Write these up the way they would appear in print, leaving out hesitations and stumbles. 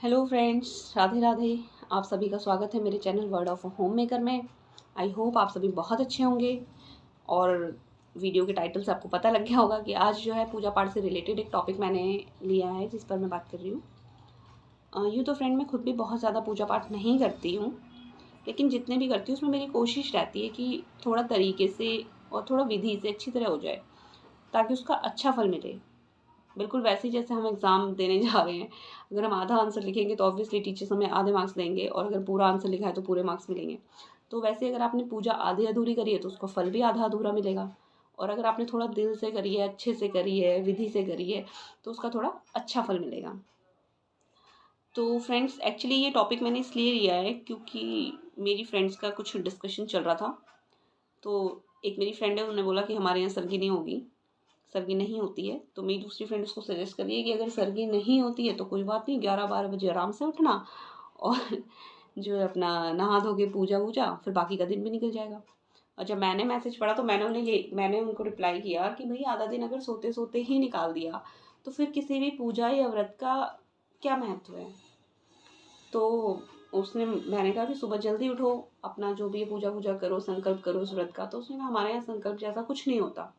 Hello friends, Radhe Radhe. आप सभी का स्वागत है मेरे channel word of home maker में। आई होप आप सभी बहुत अच्छे होंगे। और वीडियो के टाइटल से आपको पता लग गया होगा कि आज जो है पूजा पाठ से रिलेटेड एक टॉपिक मैंने लिया है जिस पर मैं बात कर रही हूँ। यूँ तो फ्रेंड मैं खुद भी बहुत ज़्यादा पूजा पाठ नहीं करती हूँ, लेकिन जितने भी करती हूँ उसमें मेरी कोशिश रहती है कि थोड़ा तरीके से और थोड़ा विधि से अच्छी तरह हो जाए ताकि उसका अच्छा फल मिले। बिल्कुल वैसे ही जैसे हम एग्ज़ाम देने जा रहे हैं, अगर हम आधा आंसर लिखेंगे तो ऑब्वियसली टीचर्स हमें आधे मार्क्स देंगे, और अगर पूरा आंसर लिखा है तो पूरे मार्क्स मिलेंगे। तो वैसे अगर आपने पूजा आधी अधूरी करी है तो उसका फल भी आधा अधूरा मिलेगा, और अगर आपने थोड़ा दिल से करी है, अच्छे से करी है, विधि से करी है, तो उसका थोड़ा अच्छा फल मिलेगा। तो फ्रेंड्स, एक्चुअली ये टॉपिक मैंने इसलिए लिया है क्योंकि मेरी फ्रेंड्स का कुछ डिस्कशन चल रहा था। तो एक मेरी फ्रेंड है, उन्होंने बोला कि हमारे यहाँ सरगी नहीं होगी, सरगी नहीं होती है। तो मेरी दूसरी फ्रेंड उसको सजेस्ट कर रही है कि अगर सरगी नहीं होती है तो कोई बात नहीं, 11-12 बजे आराम से उठना और जो है अपना नहा धो के पूजा वूजा, फिर बाकी का दिन भी निकल जाएगा। और जब मैंने मैसेज पढ़ा तो मैंने उनको रिप्लाई किया कि भाई आधा दिन अगर सोते सोते ही निकाल दिया तो फिर किसी भी पूजा या व्रत का क्या महत्व है। तो मैंने कहा कि सुबह जल्दी उठो, अपना जो भी पूजा वूजा करो, संकल्प करो उस व्रत का। तो उसने कहा हमारे यहाँ संकल्प जैसा कुछ नहीं होता।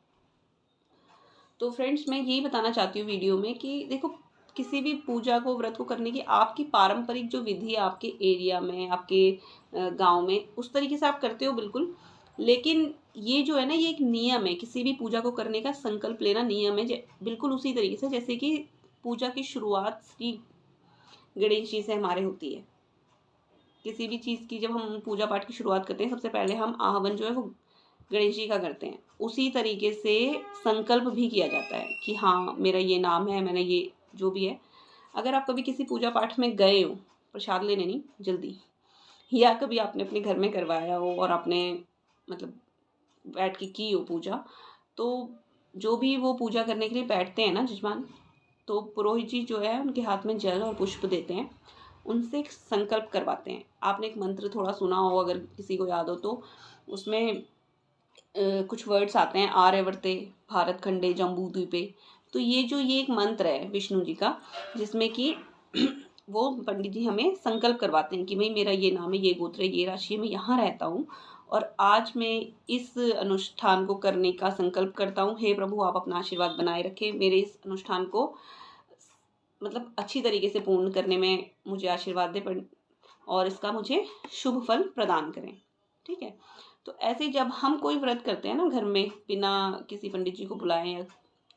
तो फ्रेंड्स, मैं यही बताना चाहती हूँ वीडियो में कि देखो, किसी भी पूजा को, व्रत को करने की आपकी पारंपरिक जो विधि है आपके एरिया में, आपके गांव में, उस तरीके से आप करते हो बिल्कुल। लेकिन ये जो है ना, ये एक नियम है। किसी भी पूजा को करने का संकल्प लेना नियम है, बिल्कुल उसी तरीके से जैसे कि पूजा की शुरुआत श्री गणेश जी से हमारे होती है। किसी भी चीज़ की जब हम पूजा पाठ की शुरुआत करते हैं, सबसे पहले हम आह्वान जो है वो गणेश जी का करते हैं। उसी तरीके से संकल्प भी किया जाता है कि हाँ, मेरा ये नाम है, मैंने ये जो भी है। अगर आप कभी किसी पूजा पाठ में गए हो, प्रसाद लेने नहीं, जल्दी, या कभी आपने अपने घर में करवाया हो और आपने मतलब बैठ के की हो पूजा, तो जो भी वो पूजा करने के लिए बैठते हैं ना जजमान, तो पुरोहित जी जो है उनके हाथ में जल और पुष्प देते हैं, उनसे एक संकल्प करवाते हैं। आपने एक मंत्र थोड़ा सुना हो, अगर किसी को याद हो तो, उसमें कुछ वर्ड्स आते हैं, आर्यवर्ते भारत खंडे जम्बू द्वीपे। तो ये एक मंत्र है विष्णु जी का, जिसमें कि वो पंडित जी हमें संकल्प करवाते हैं कि भाई मेरा ये नाम है, ये गोत्र है, ये राशि है, मैं यहाँ रहता हूँ और आज मैं इस अनुष्ठान को करने का संकल्प करता हूँ। हे प्रभु, आप अपना आशीर्वाद बनाए रखें, मेरे इस अनुष्ठान को मतलब अच्छी तरीके से पूर्ण करने में मुझे आशीर्वाद दें और इसका मुझे शुभ फल प्रदान करें। ठीक है। तो ऐसे जब हम कोई व्रत करते हैं ना घर में, बिना किसी पंडित जी को बुलाए या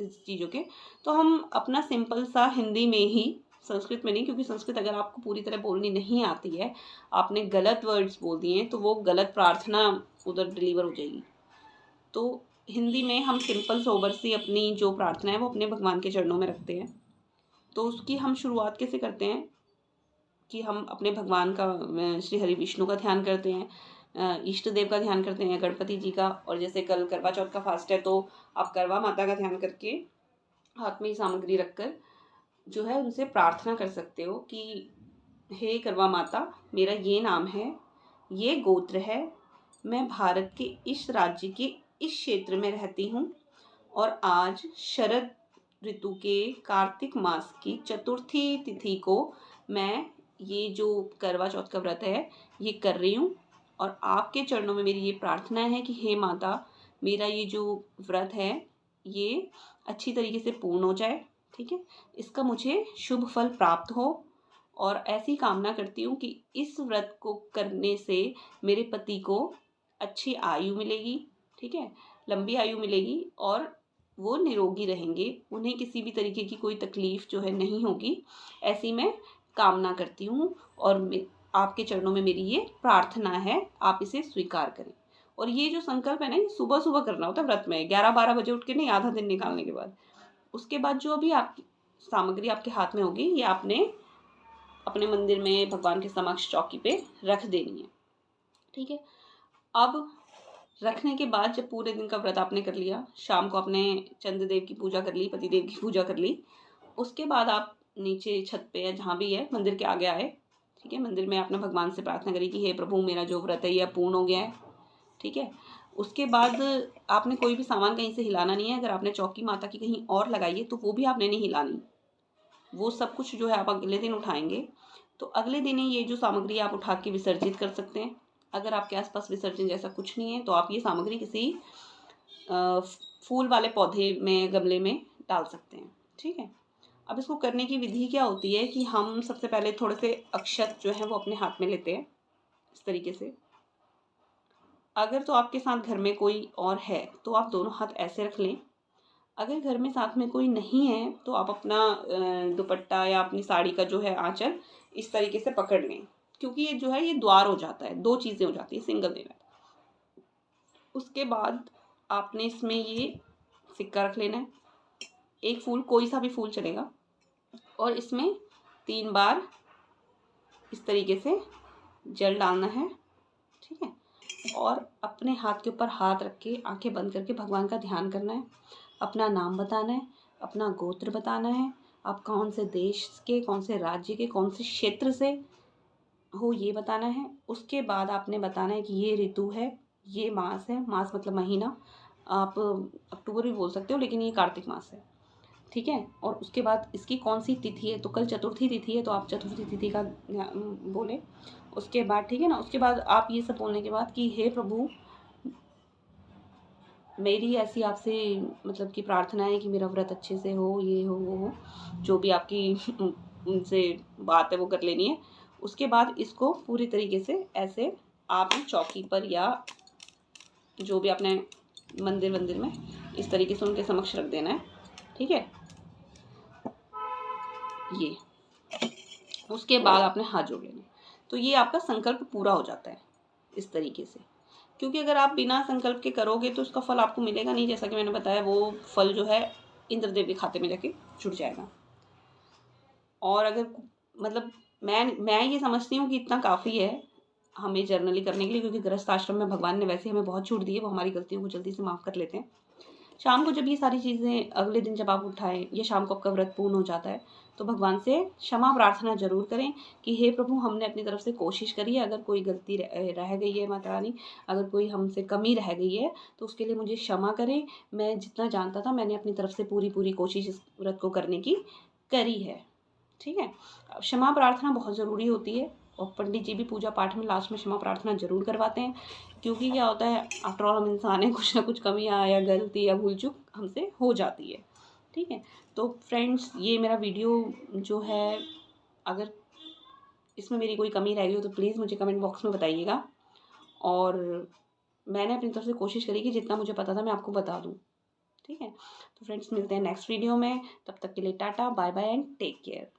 इस चीज़ों के, तो हम अपना सिंपल सा हिंदी में ही, संस्कृत में नहीं, क्योंकि संस्कृत अगर आपको पूरी तरह बोलनी नहीं आती है, आपने गलत वर्ड्स बोल दिए हैं तो वो गलत प्रार्थना उधर डिलीवर हो जाएगी। तो हिंदी में हम सिंपल सोबर सी अपनी जो प्रार्थना है वो अपने भगवान के चरणों में रखते हैं। तो उसकी हम शुरुआत कैसे करते हैं कि हम अपने भगवान का, श्री हरि विष्णु का ध्यान करते हैं, इष्ट देव का ध्यान करते हैं, गणपति जी का। और जैसे कल करवा चौथ का फास्ट है तो आप करवा माता का ध्यान करके हाथ में सामग्री रखकर जो है उनसे प्रार्थना कर सकते हो कि हे करवा माता, मेरा ये नाम है, ये गोत्र है, मैं भारत के इस राज्य के इस क्षेत्र में रहती हूँ और आज शरद ऋतु के कार्तिक मास की चतुर्थी तिथि को मैं ये जो करवा चौथ का व्रत है ये कर रही हूँ। और आपके चरणों में मेरी ये प्रार्थना है कि हे माता, मेरा ये जो व्रत है ये अच्छी तरीके से पूर्ण हो जाए। ठीक है, इसका मुझे शुभ फल प्राप्त हो, और ऐसी कामना करती हूँ कि इस व्रत को करने से मेरे पति को अच्छी आयु मिलेगी। ठीक है, लंबी आयु मिलेगी और वो निरोगी रहेंगे, उन्हें किसी भी तरीके की कोई तकलीफ जो है नहीं होगी। ऐसी मैं कामना करती हूँ और आपके चरणों में मेरी ये प्रार्थना है, आप इसे स्वीकार करें। और ये जो संकल्प है ना, ये सुबह सुबह करना होता है व्रत में, 11-12 बजे उठ के नहीं, आधा दिन निकालने के बाद। उसके बाद जो भी आपकी सामग्री आपके हाथ में होगी, ये आपने अपने मंदिर में भगवान के समक्ष चौकी पे रख देनी है। ठीक है। अब रखने के बाद जब पूरे दिन का व्रत आपने कर लिया, शाम को आपने चंद्रदेव की पूजा कर ली, पतिदेव की पूजा कर ली, उसके बाद आप नीचे छत पे या जहाँ भी है मंदिर के आगे आए। ठीक है, मंदिर में आपने भगवान से प्रार्थना करी कि हे प्रभु, मेरा जो व्रत है यह पूर्ण हो गया है। ठीक है, उसके बाद आपने कोई भी सामान कहीं से हिलाना नहीं है। अगर आपने चौकी माता की कहीं और लगाई है तो वो भी आपने नहीं हिलानी। वो सब कुछ जो है आप अगले दिन उठाएंगे। तो अगले दिन ही ये जो सामग्री आप उठा के विसर्जित कर सकते हैं। अगर आपके आसपास विसर्जन जैसा कुछ नहीं है तो आप ये सामग्री किसी फूल वाले पौधे में, गमले में डाल सकते हैं। ठीक है। अब इसको करने की विधि क्या होती है कि हम सबसे पहले थोड़े से अक्षत जो है वो अपने हाथ में लेते हैं इस तरीके से। अगर तो आपके साथ घर में कोई और है तो आप दोनों हाथ ऐसे रख लें। अगर घर में साथ में कोई नहीं है तो आप अपना दुपट्टा या अपनी साड़ी का जो है आंचल इस तरीके से पकड़ लें, क्योंकि ये जो है ये द्वार हो जाता है, दो चीज़ें हो जाती है सिंगल डे में। उसके बाद आपने इसमें ये सिक्का रख लेना है, एक फूल, कोई सा भी फूल चलेगा, और इसमें 3 बार इस तरीके से जल डालना है। ठीक है। और अपने हाथ के ऊपर हाथ रख के आंखें बंद करके भगवान का ध्यान करना है, अपना नाम बताना है, अपना गोत्र बताना है, आप कौन से देश के, कौन से राज्य के, कौन से क्षेत्र से हो ये बताना है। उसके बाद आपने बताना है कि ये ऋतु है, ये मास है, मास मतलब महीना, आप अक्टूबर भी बोल सकते हो लेकिन ये कार्तिक मास है। ठीक है। और उसके बाद इसकी कौन सी तिथि है, तो कल चतुर्थी तिथि है तो आप चतुर्थी तिथि का बोले। उसके बाद ठीक है ना, उसके बाद आप ये सब बोलने के बाद कि हे प्रभु, मेरी ऐसी आपसे मतलब कि प्रार्थना है कि मेरा व्रत अच्छे से हो, ये हो, वो हो, जो भी आपकी उनसे बात है वो कर लेनी है। उसके बाद इसको पूरी तरीके से ऐसे आप चौकी पर या जो भी आपने मंदिर में इस तरीके से उनके समक्ष रख देना है। ठीक है। ये उसके बाद आपने हाथ जोड़ लेने, तो ये आपका संकल्प पूरा हो जाता है इस तरीके से। क्योंकि अगर आप बिना संकल्प के करोगे तो उसका फल आपको मिलेगा नहीं, जैसा कि मैंने बताया वो फल जो है इंद्रदेव के खाते में जाके जुड़ जाएगा। और अगर मतलब मैं ये समझती हूँ कि इतना काफ़ी है हमें जर्नली करने के लिए, क्योंकि गृहस्थ आश्रम में भगवान ने वैसे हमें बहुत छूट दी है, वो हमारी गलतियों को जल्दी से माफ़ कर लेते हैं। शाम को जब ये सारी चीज़ें अगले दिन जब आप उठाएं या शाम को आपका व्रत पूर्ण हो जाता है तो भगवान से क्षमा प्रार्थना जरूर करें कि हे प्रभु, हमने अपनी तरफ से कोशिश करी है, अगर कोई गलती रह गई है माता रानी, अगर कोई हमसे कमी रह गई है तो उसके लिए मुझे क्षमा करें। मैं जितना जानता था मैंने अपनी तरफ से पूरी कोशिश इस व्रत को करने की करी है। ठीक है। क्षमा प्रार्थना बहुत ज़रूरी होती है और पंडित जी भी पूजा पाठ में लास्ट में क्षमा प्रार्थना जरूर करवाते हैं, क्योंकि क्या होता है आफ्टर ऑल हम इंसान हैं, कुछ ना कुछ कमियाँ या गलती या भूल चूक हमसे हो जाती है। ठीक है। तो फ्रेंड्स, ये मेरा वीडियो जो है, अगर इसमें मेरी कोई कमी रह गई हो तो प्लीज़ मुझे कमेंट बॉक्स में बताइएगा। और मैंने अपनी तरफ से कोशिश करी कि जितना मुझे पता था मैं आपको बता दूँ। ठीक है। तो फ्रेंड्स, मिलते हैं नेक्स्ट वीडियो में, तब तक के लिए टाटा, bye bye and take care.